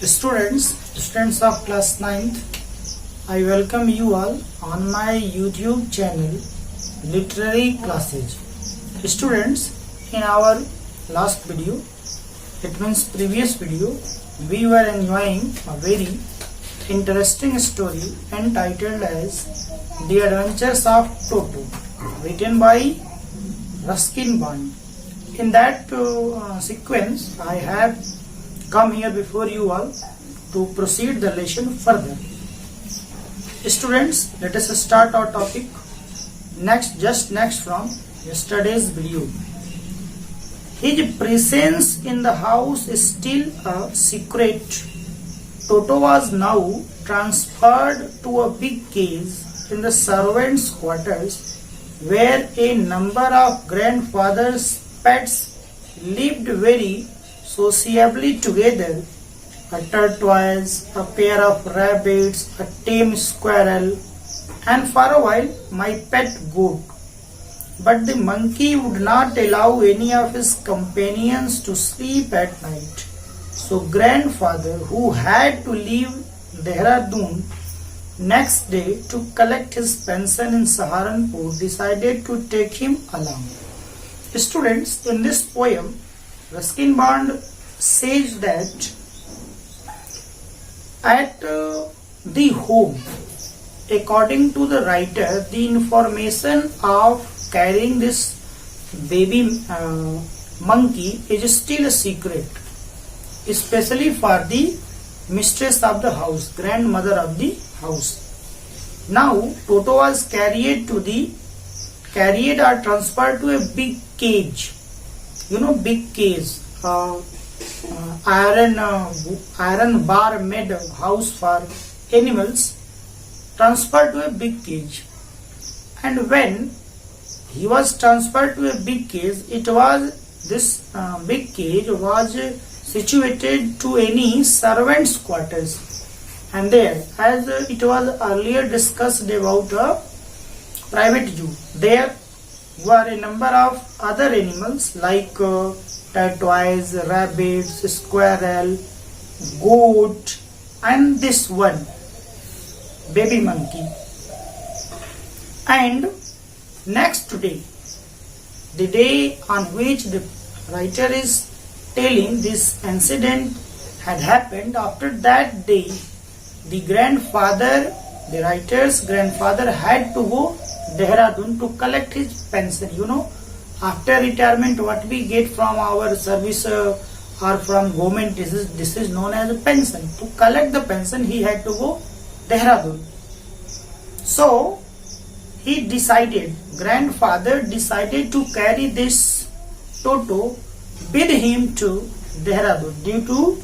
Students of class 9th, I welcome you all on my YouTube channel Literary Classes. Students, in our last video, it means previous video, we were enjoying a very interesting story entitled as The Adventures of Toto, written by Ruskin Bond. In that sequence, I have come here before you all to proceed the lesson further. Students, let us start our topic just next from yesterday's video. His presence in the house is still a secret. Toto was now transferred to a big cage in the servants' quarters where a number of grandfather's pets lived very sociably together. A tortoise, a pair of rabbits, a tame squirrel, and for a while my pet goat. But the monkey would not allow any of his companions to sleep at night. So grandfather, who had to leave Dehradun next day to collect his pension in Saharanpur, decided to take him along. Students, in this poem, Ruskin Bond says that at the home, according to the writer, the information of carrying this baby monkey is still a secret, especially for the mistress of the house, grandmother of the house. Now, Toto was carried or transferred to a big cage. You know, big cage, iron bar made house for animals, transferred to a big cage. And when he was transferred to a big cage, this big cage was situated to any servants' quarters. And there, as it was earlier discussed about a private zoo, there were a number of other animals like tortoise, rabbits, squirrel, goat, and this one, baby monkey. And next day, the day on which the writer is telling this incident had happened, after that day, the writer's grandfather had to go Dehradun to collect his pension. You know, after retirement, what we get from our service or from government, this is known as a pension. To collect the pension, he had to go Dehradun. So, grandfather decided to carry this Toto with him to Dehradun due to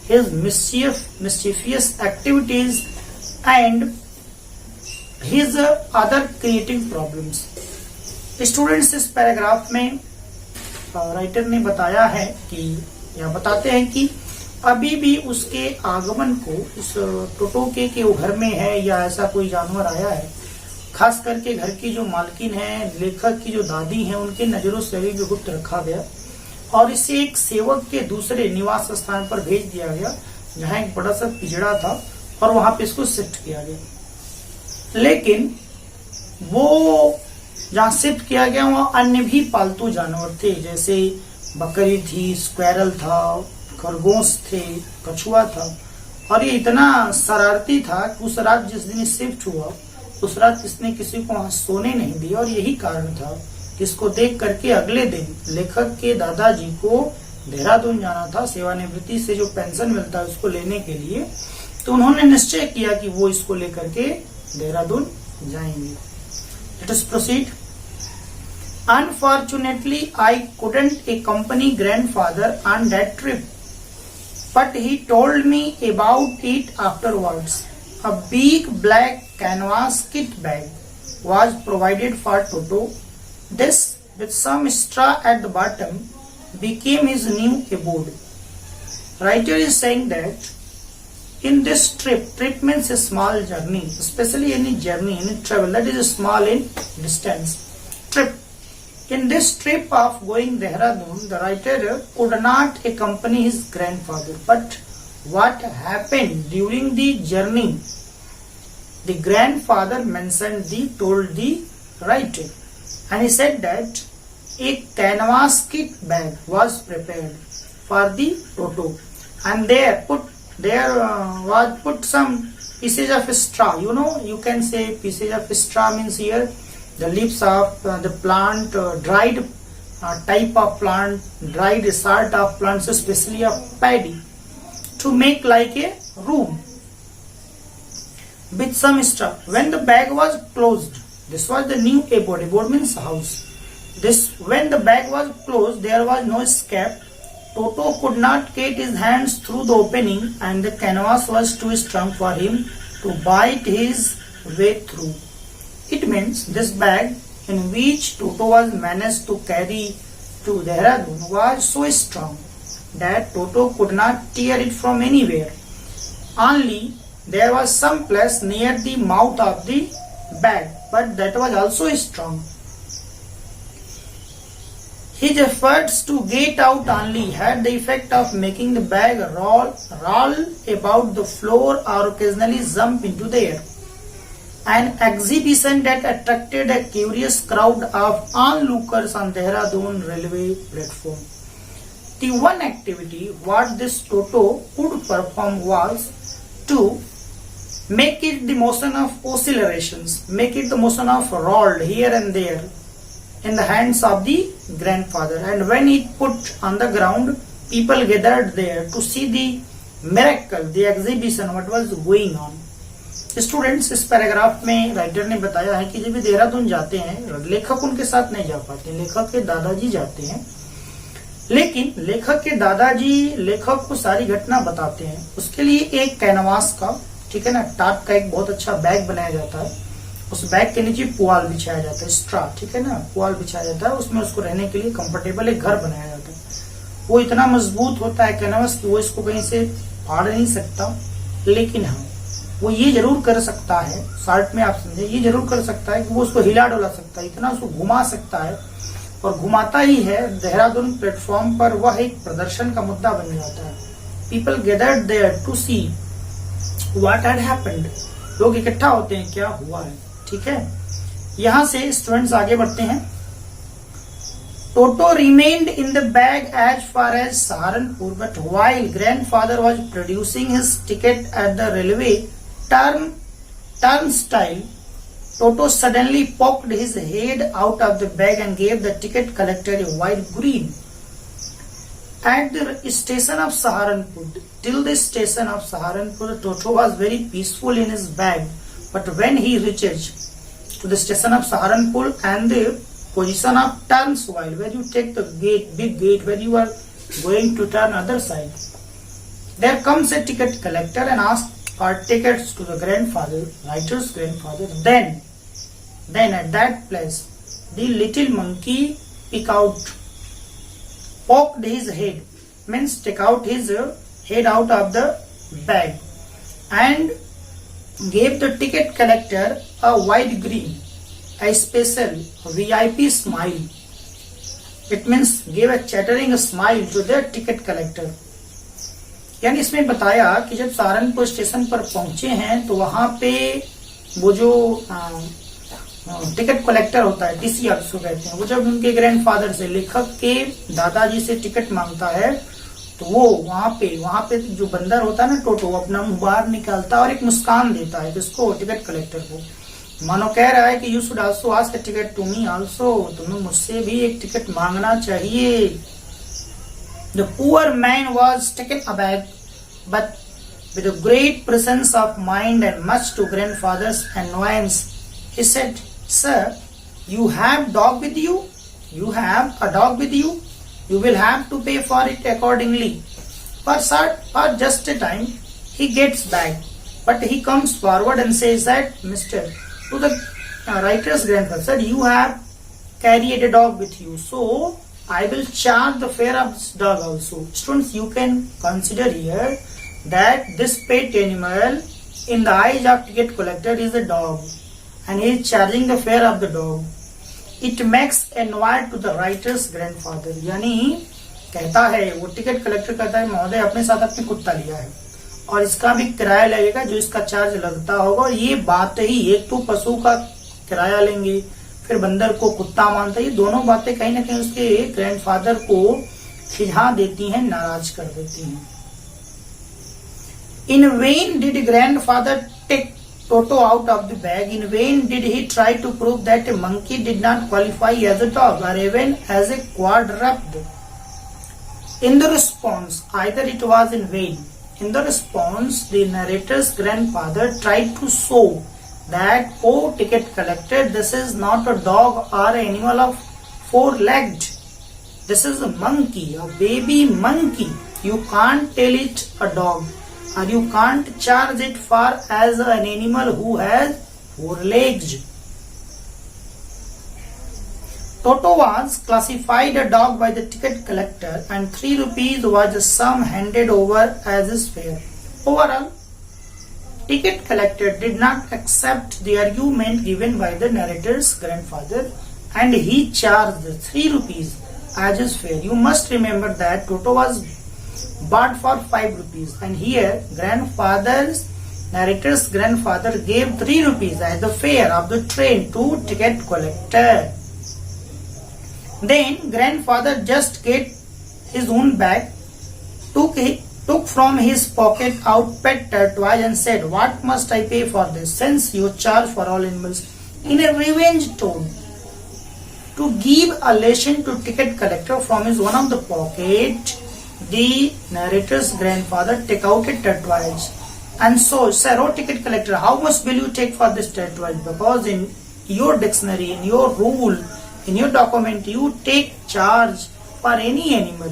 his mischievous activities and his other creative problems. Students, इस paragraph में writer ने बताया है कि या बताते हैं कि अभी भी उसके आगमन को, इस टोटो के वो घर में है या ऐसा कोई जानवर आया है, खास करके घर की जो मालकिन है, लेखक की जो दादी हैं, उनके नजरों से भी गुप्त रखा गया और इसे एक सेवक के दूसरे निवास स्थान पर भेज दिया गया जहां एक बड़ा सा पिंजड़ा था और वहां पे इसको शिफ्ट किया गया। लेकिन वो जहाँ शिफ्ट किया गया वहाँ अन्य भी पालतू जानवर थे, जैसे बकरी थी, स्क्वेरल था, खरगोश थे, कछुआ था। और ये इतना शरारती था कि उस रात जिस दिन शिफ्ट हुआ, उस रात इसने किसी को वहां सोने नहीं दिया और यही कारण था कि इसको देख करके अगले दिन लेखक के दादाजी को देहरादून जाना था सेवानिवृत्ति से जो पेंशन मिलता है उसको लेने के लिए। तो उन्होंने निश्चय किया कि वो इसको लेकर के देहरादून जाएंगे। Let us proceed. Unfortunately, I couldn't accompany grandfather on that trip, but he told me about it afterwards. A big black canvas kit bag was provided for Toto. This, with some straw at the bottom, became his new abode. Writer is saying that in this trip means a small journey, especially any journey, any travel that is small in distance. Trip. In this trip of going Dehradun, the writer could not accompany his grandfather, but what happened during the journey, the grandfather told the writer, and he said that a canvas kit bag was prepared for the Toto, and there was put some pieces of straw. You can say pieces of straw means here the leaves of the plant, dried type of plant, dried sort of plants, especially of paddy, to make like a room with some straw. When the bag was closed, this was the new abode. Abode means house. When the bag was closed, there was no escape. Toto could not get his hands through the opening, and the canvas was too strong for him to bite his way through. It means this bag in which Toto was managed to carry to Dehradun was so strong that Toto could not tear it from anywhere. Only there was some place near the mouth of the bag, but that was also strong. His efforts to get out only had the effect of making the bag roll about the floor or occasionally jump into the air. An exhibition that attracted a curious crowd of onlookers on Dehradun railway platform. The one activity what this Toto could perform was to make it the motion of oscillations, make it the motion of rolled here and there in the hands of the grandfather, and when it put on the ground, people gathered there to see the miracle, the exhibition what was going on. Students, इस paragraph में writer ने बताया है कि जब भी देहरादून जाते हैं, लेखक उनके साथ नहीं जा पाते, लेखक के दादाजी जाते हैं, लेकिन लेखक के दादाजी लेखक को सारी घटना बताते हैं। उसके लिए एक कैनवास का, ठीक है ना, टाट का एक बहुत अच्छा बैग बनाया जाता है। उस बैग के नीचे पुआल बिछाया जाता है, स्ट्रा, ठीक है ना, पुआल बिछाया जाता है। उसमें उसको रहने के लिए कंफर्टेबल एक घर बनाया जाता है। वो इतना मजबूत होता है कैनवास कि वो इसको कहीं से फाड़ नहीं सकता, लेकिन हाँ वो ये जरूर कर सकता है, शॉर्ट में आप समझे, ये जरूर कर सकता है कि वो उसको हिला डोला सकता है, इतना उसको घुमा सकता है, और घुमाता ही है। देहरादून प्लेटफॉर्म पर वह एक प्रदर्शन का मुद्दा बन जाता है। People gathered there to see what had happened. लोग इकट्ठा होते हैं, क्या हुआ है, ठीक है। यहां से स्टूडेंट्स आगे बढ़ते हैं। Toto remained in the bag as far as Saharanpur, but while grandfather was producing his ticket at the railway turnstile, Toto suddenly poked his head out of the bag and gave the ticket collector a wide grin. At the station of Saharanpur, till the station of Saharanpur, Toto was very peaceful in his bag, but when he reached to the station of Saharanpur and the position of turnstile, where you take the gate, big gate, where you are going to turn other side, there comes a ticket collector and asks for tickets to the grandfather, writer's grandfather. Then at that place, the little monkey poked his head, means take out his head out of the bag, and gave the ticket collector a wide grin, a special VIP smile. It means gave a chattering smile to the ticket collector. यानी इसमें बताया कि जब Saharanpur station पर पहुंचे हैं तो वहां पे वो जो टिकट कलेक्टर होता है, टीसीआर उसको कहते हैं, वो जब उनके ग्रैंडफादर से, लेखक के दादाजी से टिकट मांगता है, तो वो वहां पे जो बंदर होता है ना, टोटो, अपना मुंह बाहर निकालता है और एक मुस्कान देता है जिसको, टिकट कलेक्टर को। मानो कह रहा है कि you should also ask a ticket to me also, तुम्हें मुझसे भी एक टिकट मांगना चाहिए। The poor man was taken aback, but with a great presence of mind and much to grandfather's annoyance, he said, "Sir, you have dog with you? You have a dog with you? You will have to pay for it accordingly." For just a time, he gets back, but he comes forward and says that, "Mister," to the writer's grandfather, "Sir, you have carried a dog with you, so I will charge the fare of this dog also." Students, you can consider here that this pet animal in the eyes of ticket collector is a dog, and he is charging the fare of the dog. It makes annoyed to the writer's grandfather. यानी कहता है, वो ticket collector कहता है, महोदय अपने साथ अपने कुत्ता लिया है, और इसका भी किराया लगेगा जो इसका चार्ज लगता होगा। और ये बात ही, एक तो पशु का किराया लेंगे, फिर बंदर को कुत्ता मानता है, ये दोनों बातें कहीं ना कहीं उसके ग्रैंडफादर को खिझा देती हैं, नाराज कर देती हैं। In vain did grandfather take Toto out of the bag. In vain did he try to prove that a monkey did not qualify as a dog or even as a quadruped. In the response, either it was in vain. In the response, the narrator's grandfather tried to show that, oh ticket collector, this is not a dog or an animal of four-legged. This is a monkey, a baby monkey. You can't tell it a dog, or you can't charge it for as an animal who has four legs. Toto was classified a dog by the ticket collector, and 3 rupees was the sum handed over as his fare. Overall, ticket collector did not accept the argument given by the narrator's grandfather, and he charged 3 rupees as his fare. You must remember that Toto was bought for 5 rupees, and here narrator's grandfather gave 3 rupees as the fare of the train to ticket collector. Then grandfather just get his own bag, took from his pocket out pet tortoise and said, "What must I pay for this, since you charge for all animals?" In a revenge tone, to give a lesson to ticket collector from his one of the pocket, the narrator's grandfather take out a tortoise and so said, "Oh ticket collector, how much will you take for this tortoise? Because in your dictionary, in your rule, in your document, you take charge for any animal."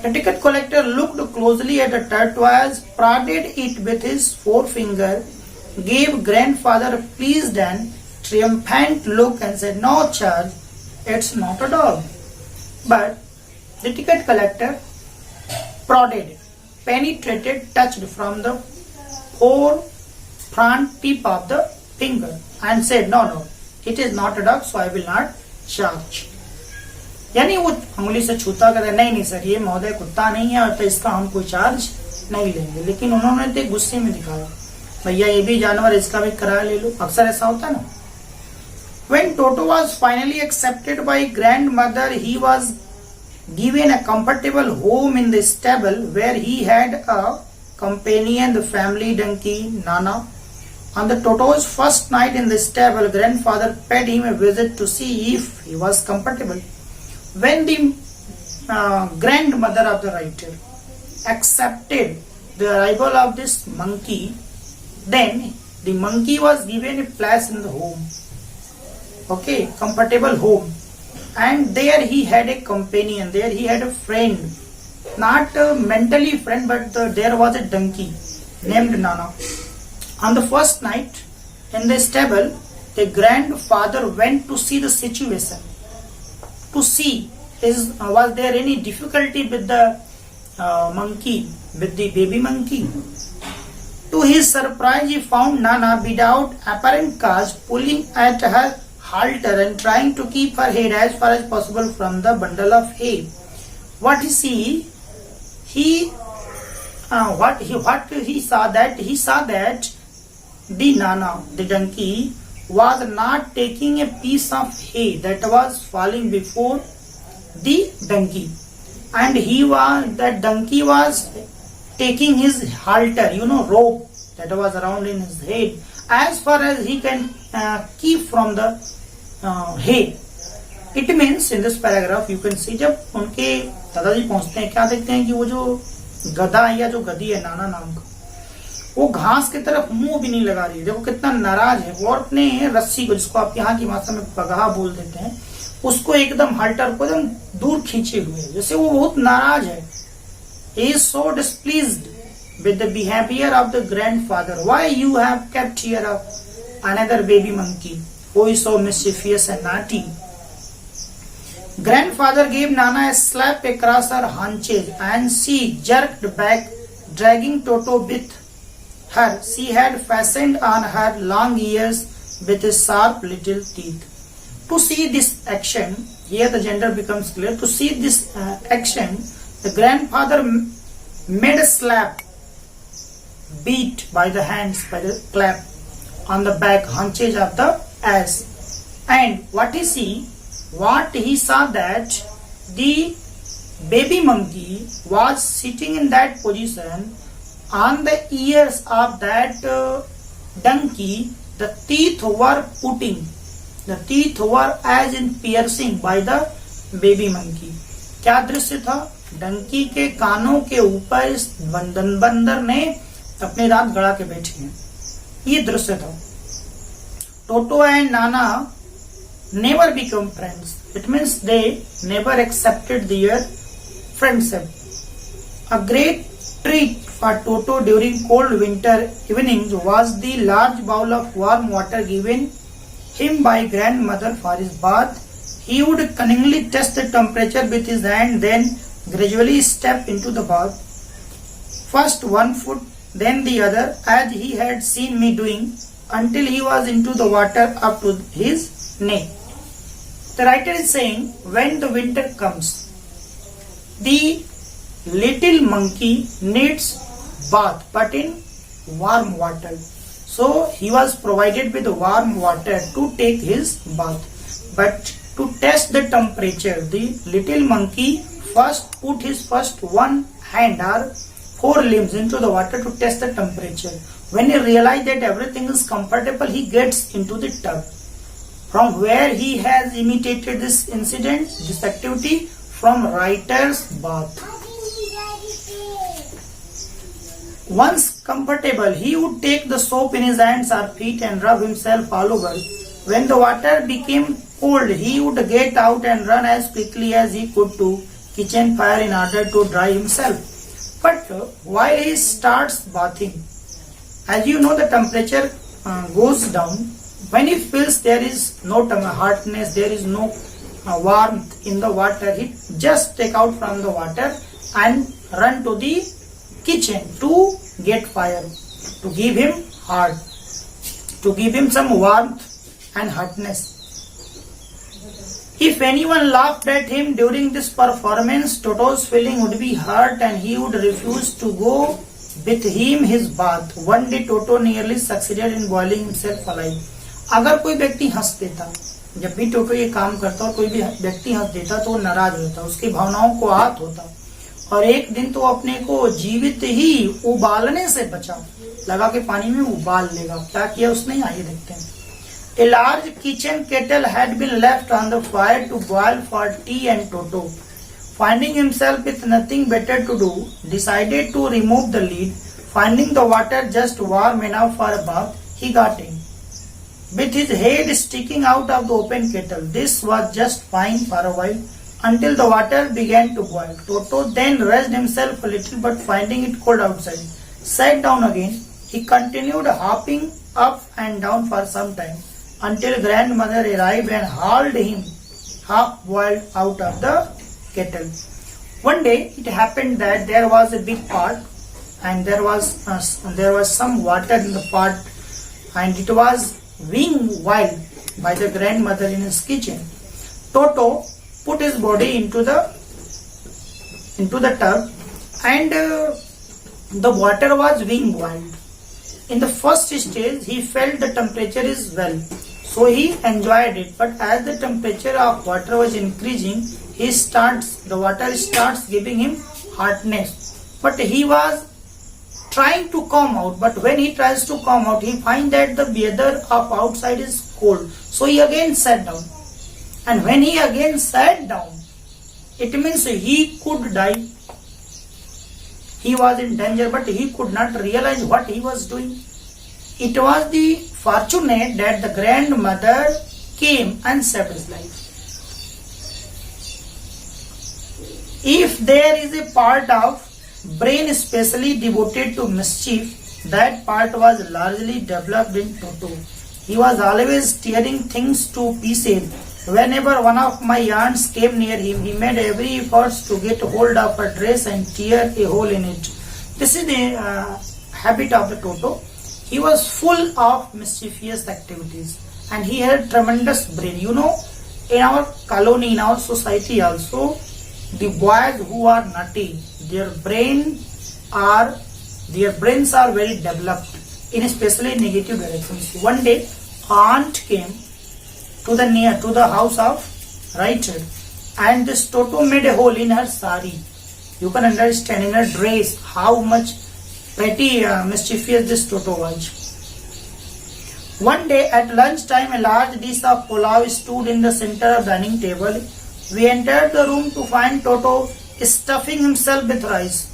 The ticket collector looked closely at the tortoise, prodded it with his forefinger, gave grandfather a pleased and triumphant look and said, "No charge, it's not a dog." But the ticket collector prodded, penetrated, touched from the front tip of the finger and said, "No, it is not a dog, so I will not charge." यानी वो उंगली से छूता कहता है, नहीं sir, ये महोदय कुत्ता नहीं है और तो इसका हम कोई चार्ज नहीं लेंगे। लेकिन उन्होंने तो गुस्से में दिखाया, भैया ये भी जानवर, इसका भी किराया ले लो। अक्सर ऐसा होता है ना। When Toto was finally accepted by grandmother, he was given a comfortable home in the stable where he had a companion, the family donkey Nana. On the Toto's first night in the stable, grandfather paid him a visit to see if he was comfortable. When the grandmother of the writer accepted the arrival of this monkey, then the monkey was given a place in the home. Okay, comfortable home. And there he had a companion, there he had a friend. Not a mentally friend, but there was a donkey named Nana. On the first night in the stable, the grandfather went to see the situation, to see was there any difficulty with the monkey, with the baby monkey. To his surprise, he found Nana without apparent cause pulling at her halter and trying to keep her head as far as possible from the bundle of hay. What he saw that the Nana, the donkey, was not taking a piece of hay that was falling before the donkey, and that donkey was taking his halter, rope that was around in his head, as far as he can keep from the hay. It means in this paragraph you can see, जब उनके दादाजी पहुंचते हैं, क्या देखते हैं कि वो जो गधा या जो गधी है नाना नाम का, वो घास की तरफ मुंह भी नहीं लगा रही है। देखो कितना नाराज है वो, अपने रस्सी को, जिसको आप यहाँ की भाषा में पगहा बोल देते हैं, उसको एकदम halter को एकदम दूर खींचे हुए, जैसे वो बहुत नाराज है। He is so displeased with the behavior of the grandfather. Why you have kept here another baby monkey who is so mischievous and naughty? Grandfather gave Nana a slap across her haunches and she jerked back, dragging Toto with her. She had fastened on her long ears with his sharp little teeth. To see this action, here the gender becomes clear. To see this action, the grandfather made a slap beat by the hands, by the clap on the back haunches of the ass. And what he saw that the baby monkey was sitting in that position. On the ears of that donkey, the teeth were as in piercing by the baby monkey. क्या दृश्य था? डंकी के कानों के ऊपर इस बंदर ने अपनी रात गड़ा के बैठे हैं, ये दृश्य था. Toto and Nana never become friends. It means they never accepted their friendship. A great treat for Toto during cold winter evenings was the large bowl of warm water given him by grandmother for his bath. He would cunningly test the temperature with his hand, then gradually step into the bath. First one foot, then the other, as he had seen me doing, until he was into the water up to his neck. The writer is saying, when the winter comes, the little monkey needs bath, but in warm water. So he was provided with warm water to take his bath. But to test the temperature, the little monkey first put his first one hand or four limbs into the water to test the temperature. When he realized that everything is comfortable, he gets into the tub. From where he has imitated this incident, this activity, from writer's bath. Once comfortable, he would take the soap in his hands or feet and rub himself all over. When the water became cold, he would get out and run as quickly as he could to kitchen fire in order to dry himself. But while he starts bathing, as you know, the temperature goes down. When he feels there is no hardness, there is no warmth in the water, he just take out from the water and run to the kitchen to get fire, to give him some warmth and hotness. If anyone laughed at him during this performance, Toto's feeling would be hurt and he would refuse to go with him his bath. One day Toto nearly succeeded in boiling himself alive. अगर कोई व्यक्ति हंस देता, जब भी टोटो ये काम करता और कोई भी व्यक्ति हंस देता तो वो नाराज होता, उसकी भावनाओं को आहत होता और एक दिन तो अपने को जीवित ही उबालने से बचा, लगा के पानी में उबाल लेगा. क्या किया उसने, आइए देखते हैं. A large kitchen kettle had been left on the fire to boil for tea, and Toto, finding himself with nothing better to do, decided to remove the lid. Finding the water just warm enough for a bath, he got in, with his head sticking out of the open kettle. This was just fine for a while, until the water began to boil. Toto then raised himself a little, but finding it cold outside, sat down again. He continued hopping up and down for some time, until grandmother arrived and hauled him half-boiled out of the kettle. One day it happened that there was a big pot, and there was some water in the pot, and it was being boiled by the grandmother in his kitchen. Toto put his body into the tub, and the water was being boiled. In the first stage, he felt the temperature is well, so he enjoyed it. But as the temperature of water was increasing, the water starts giving him hardness. But he was trying to come out. But when he tries to come out, he finds that the weather of outside is cold. So he again sat down. And when he again sat down, it means he could die. He was in danger, but he could not realize what he was doing. It was the fortunate that the grandmother came and saved his life. If there is a part of brain especially devoted to mischief, that part was largely developed in Toto. He was always tearing things to pieces. Whenever one of my aunts came near him, he made every effort to get hold of her dress and tear a hole in it. This is the habit of the Toto. He was full of mischievous activities, and he had tremendous brain. You know, in our colony, in our society also, the boys who are naughty, their brain are their brains are very developed in especially negative directions. One day, aunt came to the house of writer, and this Toto made a hole in her sari. You can understand, in her dress, how much pretty mischievous this Toto was. One day at lunchtime, a large dish of pulao stood in the center of the dining table. We entered the room to find Toto stuffing himself with rice,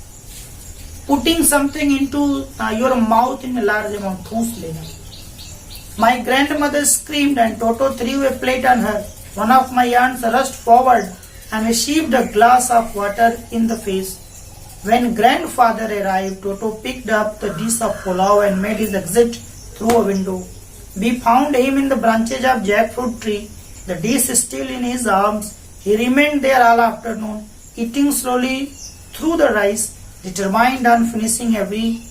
putting something into your mouth in a large amount. Thoos lena. My grandmother screamed and Toto threw a plate on her. One of my aunts rushed forward and received a glass of water in the face. When grandfather arrived, Toto picked up the dish of pulao and made his exit through a window. We found him in the branches of jackfruit tree, the dish still in his arms. He remained there all afternoon, eating slowly through the rice, determined on finishing every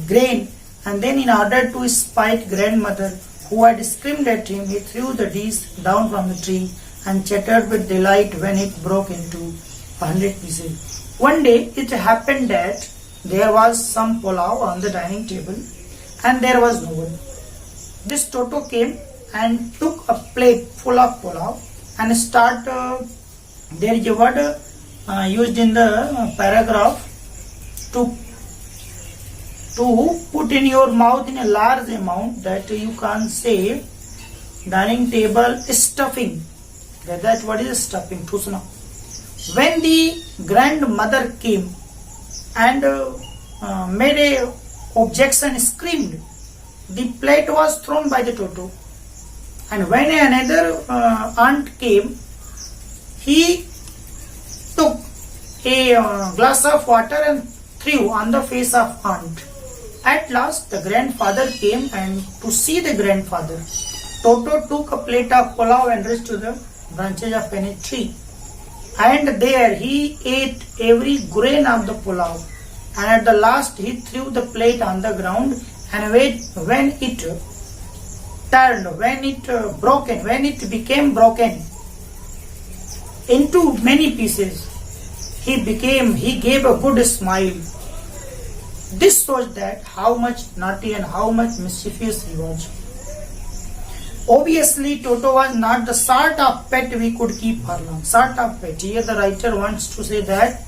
grain, and then in order to spite grandmother, who had screamed at him, he threw the dish down from the tree and chattered with delight when it broke into 100 pieces. One day it happened that there was some pulao on the dining table and there was no one. This Toto came and took a plate full of pulao and there is a word used in the paragraph to put in your mouth in a large amount, that you can say dining table stuffing. That what is stuffing? Thusna. When the grandmother came and made a objection, screamed, the plate was thrown by the Toto. And when another aunt came, he took a glass of water and threw on the face of aunt. At last the grandfather came, and to see the grandfather, Toto took a plate of pulao and reached to the branches of any tree. And there he ate every grain of the pulao. And at the last he threw the plate on the ground, and when it became broken into many pieces, he gave a good smile. This shows that how much naughty and how much mischievous he was. Obviously, Toto was not the sort of pet we could keep for long. Sort of pet. Here the writer wants to say that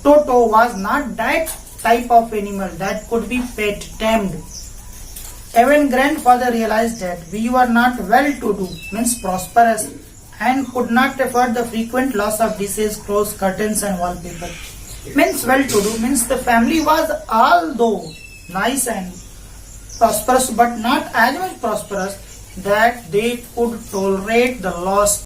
Toto was not that type of animal that could be pet, tamed. Even grandfather realized that we were not well-to-do, means prosperous, and could not afford the frequent loss of dishes, clothes, curtains and wallpaper. Means well-to-do, means the family was although nice and prosperous, but not as much prosperous that they could tolerate the loss